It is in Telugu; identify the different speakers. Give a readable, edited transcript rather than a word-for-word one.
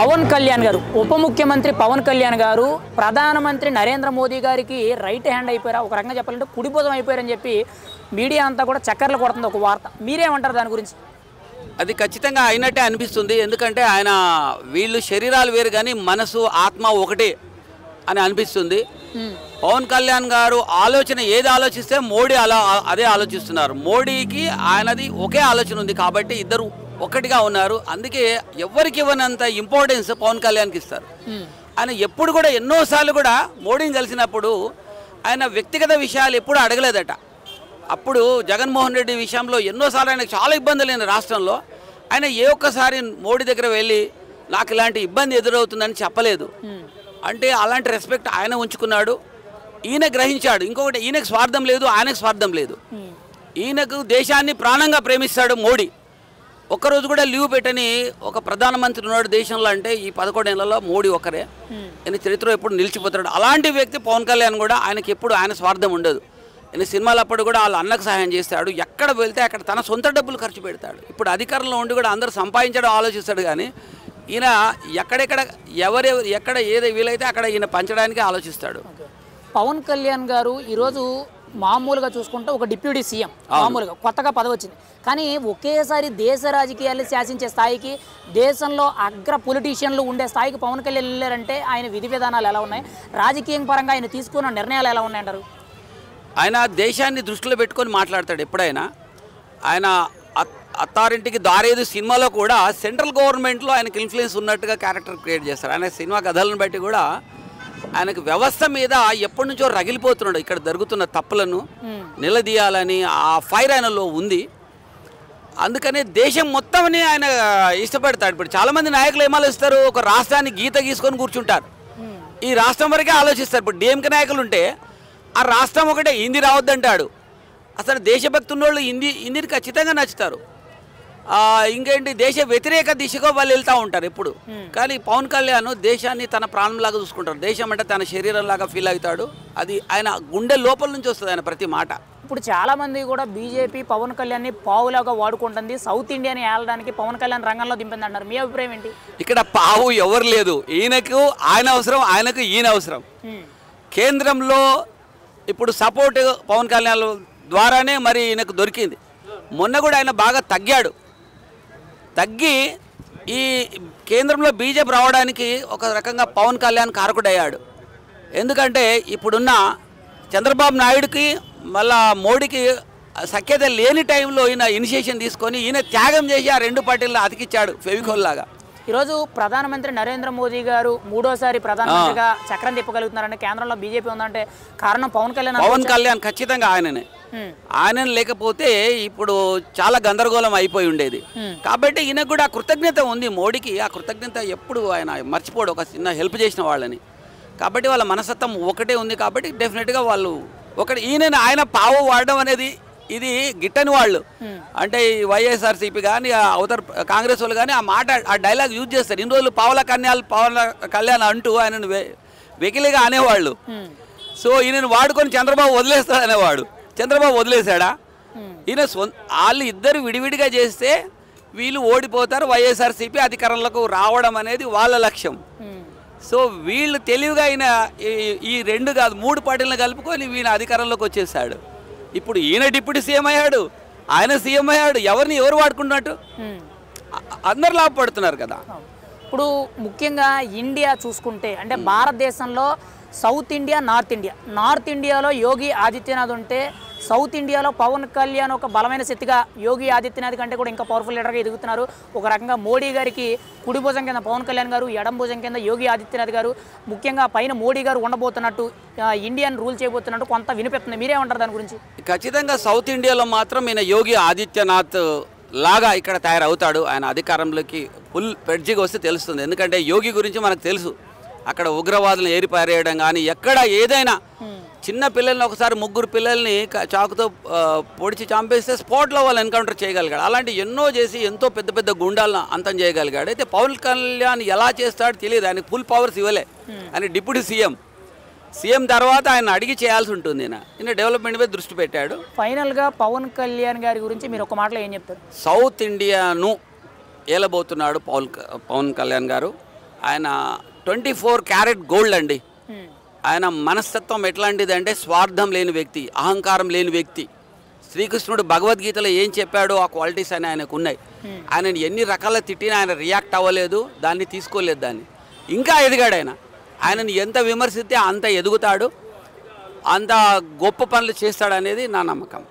Speaker 1: పవన్ కళ్యాణ్ గారు, ఉప ముఖ్యమంత్రి పవన్ కళ్యాణ్ గారు ప్రధానమంత్రి నరేంద్ర మోదీ గారికి రైట్ హ్యాండ్ అయిపోయారు, ఒక రకంగా చెప్పాలంటే కుడిభుజం అయిపోయారని చెప్పి మీడియా అంతా కూడా చక్కర్లు కొడుతుంది ఒక వార్త. మీరేమంటారు దాని గురించి?
Speaker 2: అది ఖచ్చితంగా అయినట్టే అనిపిస్తుంది. ఎందుకంటే ఆయన వీళ్ళు శరీరాలు వేరు కానీ మనసు ఆత్మ ఒకటే అని అనిపిస్తుంది. పవన్ కళ్యాణ్ గారు ఆలోచన ఏది ఆలోచిస్తే మోడీ అదే ఆలోచిస్తున్నారు. మోడీకి ఆయనది ఒకే ఆలోచన ఉంది కాబట్టి ఇద్దరు ఒకటిగా ఉన్నారు. అందుకే ఎవరికి ఇవ్వనంత ఇంపార్టెన్స్ పవన్ కళ్యాణ్కి ఇస్తారు. ఆయన ఎప్పుడు కూడా ఎన్నోసార్లు కూడా మోడీని కలిసినప్పుడు ఆయన వ్యక్తిగత విషయాలు ఎప్పుడు అడగలేదట. అప్పుడు జగన్మోహన్ రెడ్డి విషయంలో ఎన్నోసార్లు ఆయనకు చాలా ఇబ్బందులు అయిన రాష్ట్రంలో ఆయన ఏ ఒక్కసారి మోడీ దగ్గర వెళ్ళి నాకు ఇలాంటి ఇబ్బంది ఎదురవుతుందని చెప్పలేదు. అంటే అలాంటి రెస్పెక్ట్ ఆయన ఉంచుకున్నాడు. ఈయన గ్రహించాడు. ఇంకొకటి, ఈయనకు స్వార్థం లేదు, ఆయనకు స్వార్థం లేదు. ఈయనకు దేశాన్ని ప్రాణంగా ప్రేమిస్తాడు మోడీ. ఒక్కరోజు కూడా లీవ్ పెట్టని ఒక ప్రధానమంత్రి ఉన్నాడు దేశంలో అంటే ఈ 11 ఏళ్లలో మోడీ ఒక్కరే. ఆయన చరిత్రలో ఎప్పుడు నిలిచిపోతాడు. అలాంటి వ్యక్తి పవన్ కళ్యాణ్ కూడా ఆయనకి ఎప్పుడు ఆయన స్వార్థం ఉండదు. ఈయన సినిమాలు అప్పుడు కూడా వాళ్ళ అన్నకు సహాయం చేస్తాడు. ఎక్కడ వెళ్తే అక్కడ తన సొంత డబ్బులు ఖర్చు పెడతాడు. ఇప్పుడు అధికారంలో ఉండి కూడా అందరూ సంపాదించడం ఆలోచిస్తాడు కానీ ఈయన ఎక్కడెక్కడ ఎక్కడ ఏది వీలైతే అక్కడ ఈయన పంచడానికి ఆలోచిస్తాడు.
Speaker 1: పవన్ కళ్యాణ్ గారు ఈరోజు మామూలుగా చూసుకుంటే ఒక డిప్యూటీ సీఎం, మామూలుగా కొత్తగా పదవి వచ్చింది. కానీ ఒకేసారి దేశ రాజకీయాల్ని శాసించే స్థాయికి, దేశంలో అగ్ర పొలిటీషియన్లు ఉండే స్థాయికి పవన్ కళ్యాణ్ వెళ్ళారంటే ఆయన విధి విధానాలు ఎలా ఉన్నాయి, రాజకీయం పరంగా ఆయన తీసుకున్న నిర్ణయాలు ఎలా ఉన్నాయంటారు?
Speaker 2: ఆయన దేశాన్ని దృష్టిలో పెట్టుకొని మాట్లాడతాడు ఎప్పుడైనా. ఆయన అత్తారింటికి దారేది సినిమాలో కూడా సెంట్రల్ గవర్నమెంట్లో ఆయనకు ఇన్ఫ్లుయెన్స్ ఉన్నట్టుగా క్యారెక్టర్ క్రియేట్ చేస్తారు. ఆయన సినిమా కథలను బట్టి కూడా ఆయనకు వ్యవస్థ మీద ఎప్పటి నుంచో రగిలిపోతున్నాడు. ఇక్కడ జరుగుతున్న తప్పులను నిలదీయాలని ఆ ఫైర్ ఆయనలో ఉంది. అందుకనే దేశం మొత్తంని ఆయన ఇష్టపడతాడు. ఇప్పుడు చాలామంది నాయకులు ఏం ఆలోచిస్తారు, ఒక రాష్ట్రాన్ని గీత గీసుకొని కూర్చుంటారు. ఈ రాష్ట్రం వరకే ఆలోచిస్తారు. ఇప్పుడు డిఎంకే నాయకులు ఉంటే ఆ రాష్ట్రం ఒకటే, హిందీ రావద్దంటాడు. అసలు దేశభక్తి ఉన్నోళ్ళు హిందీని ఖచ్చితంగా నచ్చుతారు. ఇంకేంటి, దేశ వ్యతిరేక దిశగా వాళ్ళు వెళ్తూ ఉంటారు ఎప్పుడు. కానీ పవన్ కళ్యాణ్ దేశాన్ని తన ప్రాణంలాగా చూసుకుంటారు. దేశం అంటే తన శరీరంలాగా ఫీల్ అవుతాడు. అది ఆయన గుండె లోపల నుంచి వస్తుంది ఆయన ప్రతి మాట.
Speaker 1: ఇప్పుడు చాలామంది కూడా బీజేపీ పవన్ కళ్యాణ్ని పావులాగా వాడుకుంటుంది, సౌత్ ఇండియాని ఏలడానికి పవన్ కళ్యాణ్ రంగంలో దింపింది అంటారు. మీ అభిప్రాయం ఏంటి?
Speaker 2: ఇక్కడ పావు ఎవరు లేదు. ఈయనకు ఆయన అవసరం, ఆయనకు ఈయన అవసరం. కేంద్రంలో ఇప్పుడు సపోర్ట్ పవన్ కళ్యాణ్ ద్వారానే మరి ఈయనకు దొరికింది. మొన్న కూడా ఆయన బాగా తగ్గి ఈ కేంద్రంలో బీజేపీ రావడానికి ఒక రకంగా పవన్ కళ్యాణ్ కారకుడయ్యాడు. ఎందుకంటే ఇప్పుడున్న చంద్రబాబు నాయుడుకి మళ్ళా మోడీకి సఖ్యత లేని టైంలో ఈయన ఇనిషియేషన్ తీసుకొని ఈయన త్యాగం చేసి ఆ రెండు పార్టీలను అతికిచ్చాడు ఫెవికోల్ లాగా.
Speaker 1: ఈరోజు ప్రధానమంత్రి నరేంద్ర మోదీ గారు మూడోసారి ప్రధానమంత్రిగా చక్రం తిప్పగలుగుతున్నారంటే కేంద్రంలో బీజేపీ ఉందంటే కారణం పవన్ కళ్యాణ్
Speaker 2: ఖచ్చితంగా ఆయన లేకపోతే ఇప్పుడు చాలా గందరగోళం అయిపోయి ఉండేది. కాబట్టి ఈయనకు కూడా కృతజ్ఞత ఉంది మోడీకి. ఆ కృతజ్ఞత ఎప్పుడు ఆయన మర్చిపోడు, ఒక చిన్న హెల్ప్ చేసిన వాళ్ళని. కాబట్టి వాళ్ళ మనస్తత్వం ఒకటే ఉంది. కాబట్టి డెఫినెట్గా వాళ్ళు ఒకటి. ఆయన పావు వాడడం అనేది ఇది గిట్టని వాళ్ళు అంటే వైఎస్ఆర్సీపీ కానీ అవతర కాంగ్రెస్ వాళ్ళు కానీ ఆ మాట, ఆ డైలాగ్ యూజ్ చేస్తారు. ఇన్ని రోజులు పవన్ కళ్యాణ్ అంటూ ఆయనను వెకిలిగా అనేవాళ్ళు. సో ఈయనను వాడుకొని చంద్రబాబు వదిలేస్తాడు అనేవాడు. చంద్రబాబు వదిలేశాడా? ఈయన వాళ్ళు ఇద్దరు విడివిడిగా చేస్తే వీళ్ళు ఓడిపోతారు, వైఎస్ఆర్సీపీ అధికారంలోకి రావడం అనేది వాళ్ళ లక్ష్యం. సో వీళ్ళు తెలివిగా ఆయన ఈ రెండు కాదు 3 పార్టీలను కలుపుకొని ఈయన అధికారంలోకి వచ్చేసాడు. ఇప్పుడు ఈయన డిప్యూటీ సీఎం అయ్యాడు, ఆయన సీఎం అయ్యాడు. ఎవరు వాడుకున్నట్టు? అందరు లాభపడుతున్నారు కదా.
Speaker 1: ఇప్పుడు ముఖ్యంగా ఇండియా చూసుకుంటే అంటే భారతదేశంలో సౌత్ ఇండియా, నార్త్ ఇండియాలో యోగి ఆదిత్యనాథ్ ఉంటే సౌత్ ఇండియాలో పవన్ కళ్యాణ్ ఒక బలమైన శక్తిగా యోగి ఆదిత్యనాథ్ కంటే కూడా ఇంకా పవర్ఫుల్ లీడర్గా ఎదుగుతున్నారు. ఒక రకంగా మోడీ గారికి కుడి భుజం కింద పవన్ కళ్యాణ్ గారు, ఎడం భుజం కింద యోగి ఆదిత్యనాథ్ గారు, ముఖ్యంగా పైన మోడీ గారు ఉండబోతున్నట్టు, ఇండియాని రూల్ చేయబోతున్నట్టు కొంత వినిపిస్తుంది. మీరేమంటారు దాని గురించి?
Speaker 2: ఖచ్చితంగా సౌత్ ఇండియాలో మాత్రం ఈయన యోగి ఆదిత్యనాథ్ లాగా ఇక్కడ తయారవుతాడు. ఆయన అధికారంలోకి ఫుల్ పెడ్జిగా వస్తే తెలుస్తుంది. ఎందుకంటే యోగి గురించి మనకు తెలుసు. అక్కడ ఉగ్రవాదులను ఏరిపారేయడం కానీ, ఎక్కడ ఏదైనా చిన్న పిల్లల్ని ఒకసారి 3 పిల్లల్ని చాకుతో పొడిచి చంపేస్తే స్పాట్లో వాళ్ళు ఎన్కౌంటర్ చేయగలిగాడు. అలాంటి ఎన్నో చేసి ఎంతో పెద్ద గుండాలను అంతం చేయగలిగాడు. అయితే పవన్ కళ్యాణ్ ఎలా చేస్తాడో తెలియదు. ఆయనకు ఫుల్ పవర్స్ ఇవ్వలే. ఆయన డిప్యూటీ సీఎం తర్వాత ఆయన అడిగి చేయాల్సి ఉంటుంది. ఈయన డెవలప్మెంట్ మీద దృష్టి పెట్టాడు.
Speaker 1: ఫైనల్గా పవన్ కళ్యాణ్ గారి గురించి మీరు ఒక మాటలో ఏం చెప్తారు?
Speaker 2: సౌత్ ఇండియాను ఏలబోతున్నాడు పవన్ కళ్యాణ్ గారు. ఆయన 24 క్యారెట్ గోల్డ్ అండి. ఆయన మనస్తత్వం ఎట్లాంటిది అంటే స్వార్థం లేని వ్యక్తి, అహంకారం లేని వ్యక్తి. శ్రీకృష్ణుడు భగవద్గీతలో ఏం చెప్పాడో ఆ క్వాలిటీస్ అని ఆయనకు ఉన్నాయి. ఆయనని ఎన్ని రకాల తిట్టినా ఆయన రియాక్ట్ అవ్వలేదు, దాన్ని తీసుకోలేదు, దాన్ని ఇంకా ఎదిగాడు ఆయన. ఆయనని ఎంత విమర్శిస్తే అంత ఎదుగుతాడు, అంత గొప్ప పనులు చేస్తాడనేది నా నమ్మకం.